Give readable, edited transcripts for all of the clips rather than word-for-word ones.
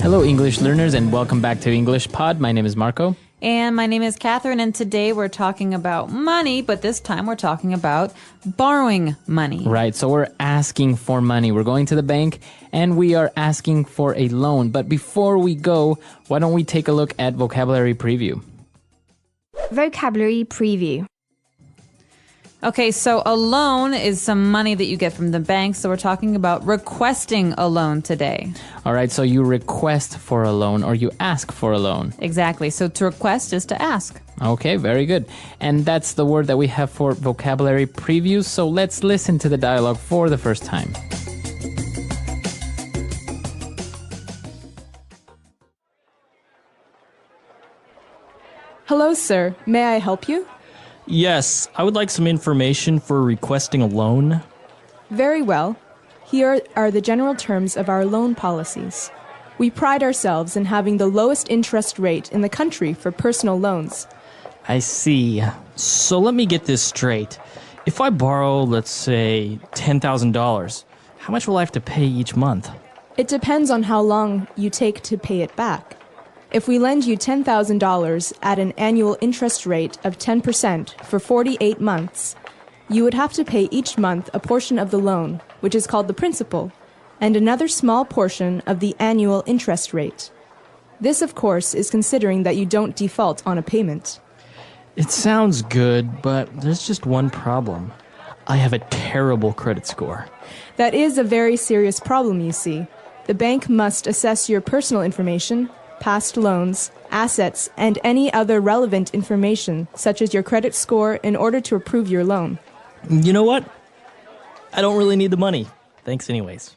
Hello, English learners, and welcome back to English Pod. My name is Marco. And my name is Catherine, and today we're talking about money, but this time we're talking about borrowing money. Right, so we're asking for money. We're going to the bank, and we are asking for a loan. But before we go, why don't we take a look at vocabulary preview? Vocabulary preview. Okay, so a loan is some money that you get from the bank, so we're talking about requesting a loan today. All right, so you request for a loan or you ask for a loan. Exactly, so to request is to ask. Okay, very good. And that's the word that we have for vocabulary preview, so let's listen to the dialogue for the first time. Hello, sir. May I help you? Yes, I would like some information for requesting a loan. Very well. Here are the general terms of our loan policies. We pride ourselves in having the lowest interest rate in the country for personal loans. I see. So let me get this straight. If I borrow, let's say, $10,000, how much will I have to pay each month? It depends on how long you take to pay it back. If we lend you $10,000 at an annual interest rate of 10% for 48 months, you would have to pay each month a portion of the loan, which is called the principal, and another small portion of the annual interest rate. This, of course, is considering that you don't default on a payment. It sounds good, but there's just one problem. I have a terrible credit score. That is a very serious problem, you see. The bank must assess your personal information, past loans, assets, and any other relevant information, such as your credit score, in order to approve your loan. You know what? I don't really need the money. Thanks anyways.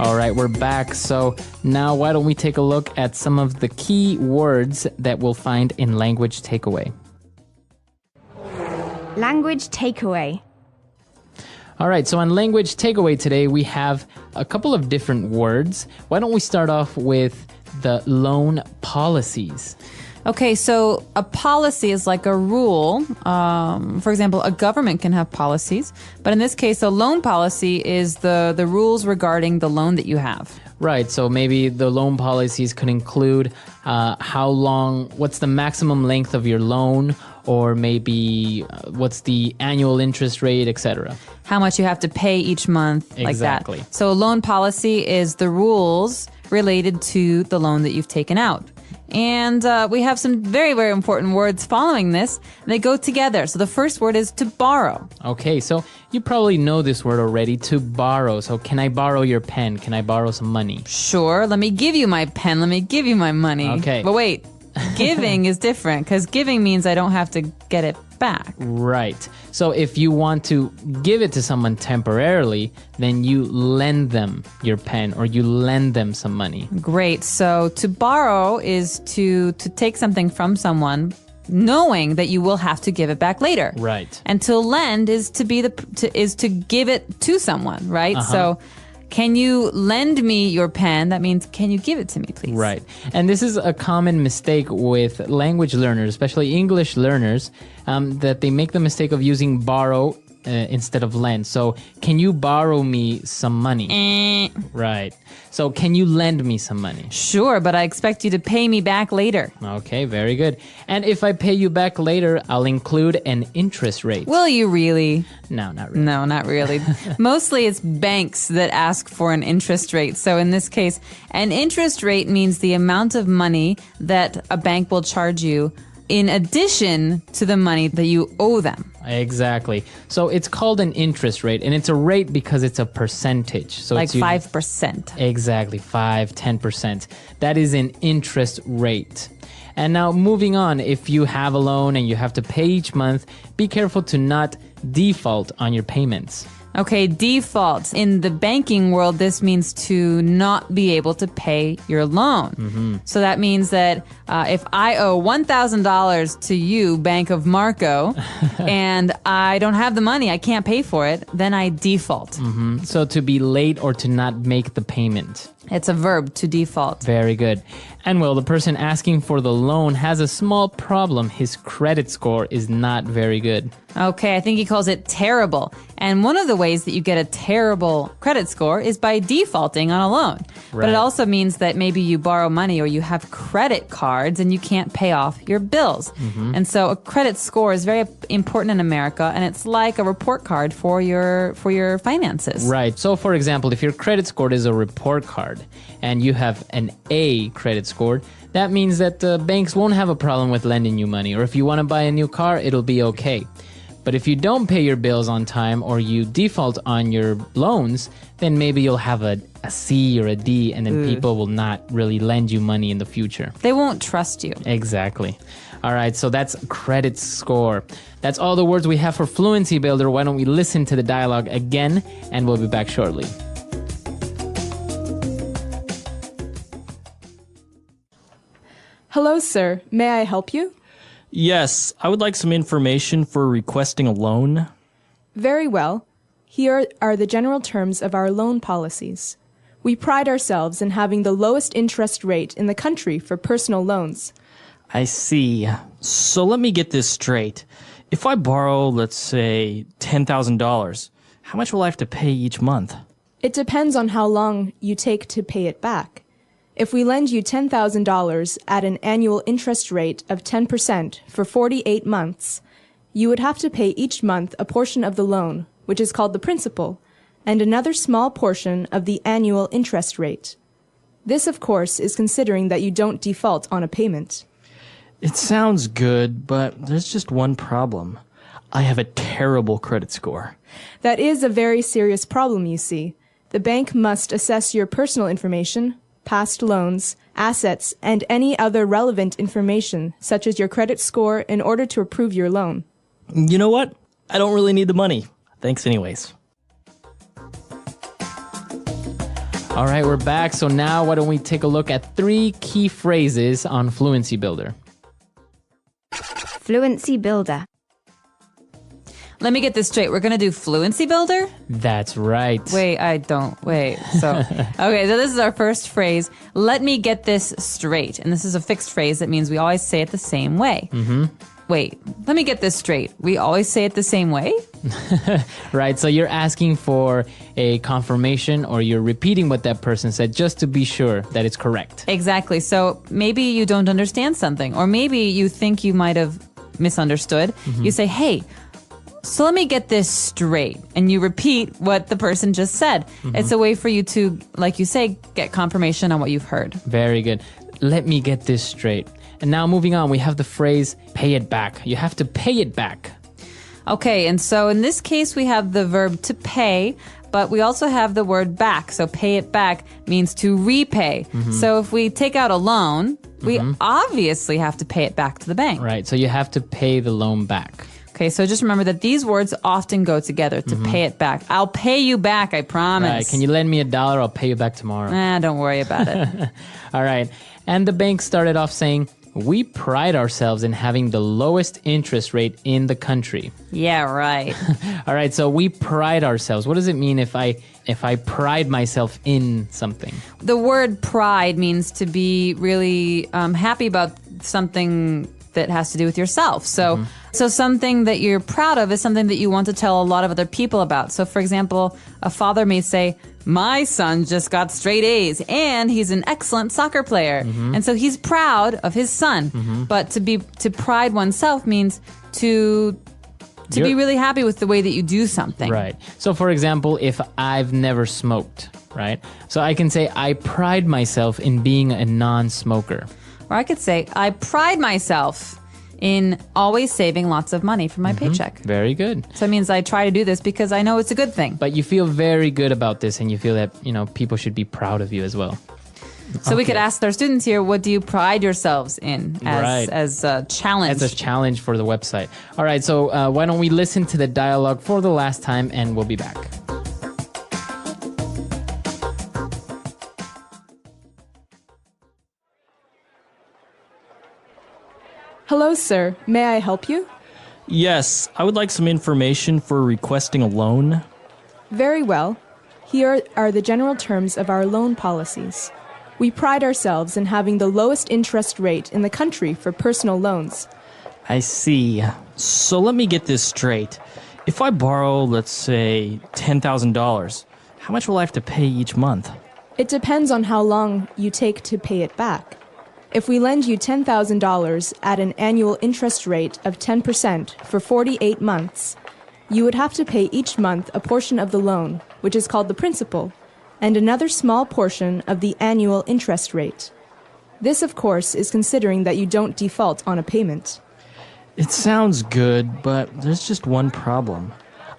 All right, we're back. So now why don't we take a look at some of the key words that we'll find in language takeaway. Language takeaway. All right, so on language takeaway today, we have a couple of different words. Why don't we start off with the loan policies? Okay, so a policy is like a rule. For example, a government can have policies, but in this case, a loan policy is the rules regarding the loan that you have. Right, so maybe the loan policies could include how long, what's the maximum length of your loan, or maybe what's the annual interest rate, etc. How much you have to pay each month, Exactly. like that. So a loan policy is the rules related to the loan that you've taken out. And we have some very, very important words following this. They go together. So the first word is to borrow. Okay, so you probably know this word already, to borrow. So can I borrow your pen? Can I borrow some money? Sure, let me give you my pen. Let me give you my money. Okay. But wait, giving is different because giving means I don't have to get it back. Right. So if you want to give it to someone temporarily, then you lend them your pen or you lend them some money. Great. So to borrow is to take something from someone knowing that you will have to give it back later. Right. And to lend is to give it to someone, right? So can you lend me your pen? That means, can you give it to me, please? Right. And this is a common mistake with language learners, especially English learners, that they make the mistake of using borrow instead of lend. So, can you borrow me some money? Right. So, can you lend me some money? Sure, but I expect you to pay me back later. Okay, very good. And if I pay you back later, I'll include an interest rate. Will you really? No, not really. No, not really. Mostly it's banks that ask for an interest rate. So in this case, an interest rate means the amount of money that a bank will charge you in addition to the money that you owe them. Exactly. So it's called an interest rate, and it's a rate because it's a percentage. So Like it's usually 5%. Exactly, 5-10%. That is an interest rate. And now moving on, if you have a loan and you have to pay each month, be careful to not default on your payments. Okay, default. In the banking world, this means to not be able to pay your loan. So that means that if I owe $1,000 to you, Bank of Marco, and I don't have the money, I can't pay for it, then I default. So to be late or to not make the payment. It's a verb, to default. Very good. And well, the person asking for the loan has a small problem. His credit score is not very good. Okay, I think he calls it terrible. And one of the ways that you get a terrible credit score is by defaulting on a loan. But it also means that maybe you borrow money or you have credit cards and you can't pay off your bills. And so a credit score is very important in America, and it's like a report card for your finances. Right. So, for example, if your credit score is a report card and you have an A credit score, that means that the banks won't have a problem with lending you money. Or if you want to buy a new car, it'll be okay. But if you don't pay your bills on time or you default on your loans, then maybe you'll have a C or a D, and then people will not really lend you money in the future. They won't trust you. Exactly. All right, so that's credit score. That's all the words we have for Fluency Builder. Why don't we listen to the dialogue again, and we'll be back shortly. Hello, sir. May I help you? Yes, I would like some information for requesting a loan. Very well. Here are the general terms of our loan policies. We pride ourselves in having the lowest interest rate in the country for personal loans. I see. So let me get this straight. If I borrow, let's say, $10,000, how much will I have to pay each month? It depends on how long you take to pay it back. If we lend you $10,000 at an annual interest rate of 10% for 48 months, you would have to pay each month a portion of the loan, which is called the principal, and another small portion of the annual interest rate. This, of course, is considering that you don't default on a payment. It sounds good, but there's just one problem. I have a terrible credit score. That is a very serious problem, you see. The bank must assess your personal information, past loans, assets, and any other relevant information, such as your credit score, in order to approve your loan. You know what? I don't really need the money. Thanks anyways. All right, we're back. So now why don't we take a look at 3 key phrases on Fluency Builder. Fluency Builder. Let me get this straight. We're going to do Fluency Builder? That's right. Wait. So, okay, so this is our first phrase. Let me get this straight. And this is a fixed phrase. That means we always say it the same way. Wait, let me get this straight. We always say it the same way? Right, so you're asking for a confirmation, or you're repeating what that person said just to be sure that it's correct. Exactly. So maybe you don't understand something, or maybe you think you might have misunderstood. You say, hey, so let me get this straight. And you repeat what the person just said. It's a way for you to, like you say, get confirmation on what you've heard. Very good. Let me get this straight. And now moving on, we have the phrase, pay it back. You have to pay it back. Okay, and so in this case, we have the verb to pay, but we also have the word back. So pay it back means to repay. So if we take out a loan, we obviously have to pay it back to the bank. Right, so you have to pay the loan back. Okay, so just remember that these words often go together, to pay it back. I'll pay you back, I promise. Right, can you lend me $1? I'll pay you back tomorrow. Don't worry about it. All right, and the bank started off saying, we pride ourselves in having the lowest interest rate in the country. Yeah, right. All right, so we pride ourselves. What does it mean if I pride myself in something? The word pride means to be really happy about something that has to do with yourself. So something that you're proud of is something that you want to tell a lot of other people about. So for example, a father may say, my son just got straight A's and he's an excellent soccer player. And so he's proud of his son. But to pride oneself means to be really happy with the way that you do something. Right. So for example, if I've never smoked, right? So I can say, I pride myself in being a non-smoker. Or I could say, I pride myself in always saving lots of money for my paycheck. Very good. So it means I try to do this because I know it's a good thing. But you feel very good about this, and you feel that, people should be proud of you as well. So we could ask our students here, what do you pride yourselves in as a challenge? As a challenge for the website. All right, so why don't we listen to the dialogue for the last time, and we'll be back. Hello, sir. May I help you? Yes, I would like some information for requesting a loan. Very well. Here are the general terms of our loan policies. We pride ourselves in having the lowest interest rate in the country for personal loans. I see. So let me get this straight. If I borrow, let's say, $10,000, how much will I have to pay each month? It depends on how long you take to pay it back. If we lend you $10,000 at an annual interest rate of 10% for 48 months, you would have to pay each month a portion of the loan, which is called the principal, and another small portion of the annual interest rate. This, of course, is considering that you don't default on a payment. It sounds good, but there's just one problem.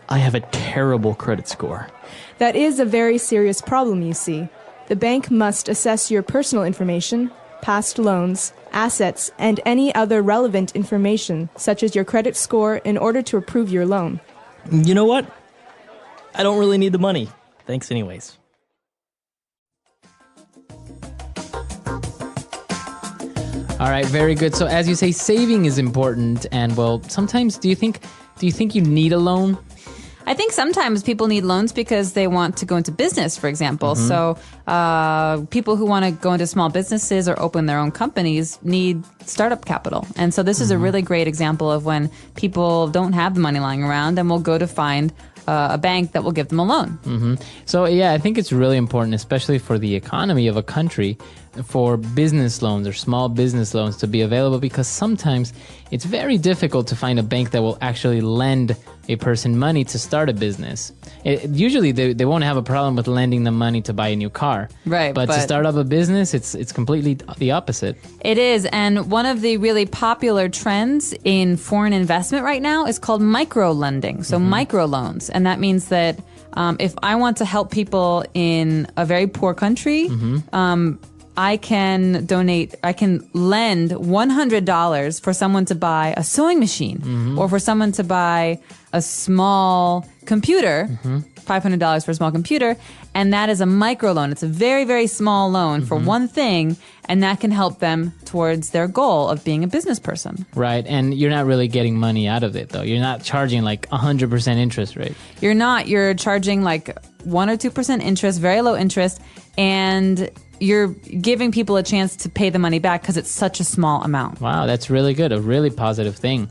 I have a terrible credit score. That is a very serious problem, you see. The bank must assess your personal information, past loans, assets, and any other relevant information, such as your credit score, in order to approve your loan. You know what? I don't really need the money. Thanks anyways. All right, very good. So as you say, saving is important, and well, sometimes do you think you need a loan? I think sometimes people need loans because they want to go into business, for example. So people who want to go into small businesses or open their own companies need startup capital. And so this is a really great example of when people don't have the money lying around and will go to find a bank that will give them a loan. So yeah, I think it's really important, especially for the economy of a country, for business loans or small business loans to be available, because sometimes it's very difficult to find a bank that will actually lend a person money to start a business. Usually they won't have a problem with lending them money to buy a new car. Right, But to start up a business, it's completely the opposite. It is, and one of the really popular trends in foreign investment right now is called micro-lending, so microloans. And that means that if I want to help people in a very poor country, I can lend $100 for someone to buy a sewing machine or for someone to buy a small computer, $500 for a small computer, and that is a microloan. It's a very, very small loan for one thing, and that can help them towards their goal of being a business person. Right, and you're not really getting money out of it, though. You're not charging like 100% interest rate. You're not. You're charging like 1 or 2% interest, very low interest, and you're giving people a chance to pay the money back because it's such a small amount. Wow, that's really good. A really positive thing.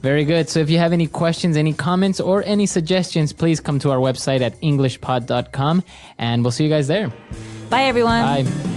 Very good. So if you have any questions, any comments, or any suggestions, please come to our website at EnglishPod.com, and we'll see you guys there. Bye, everyone. Bye.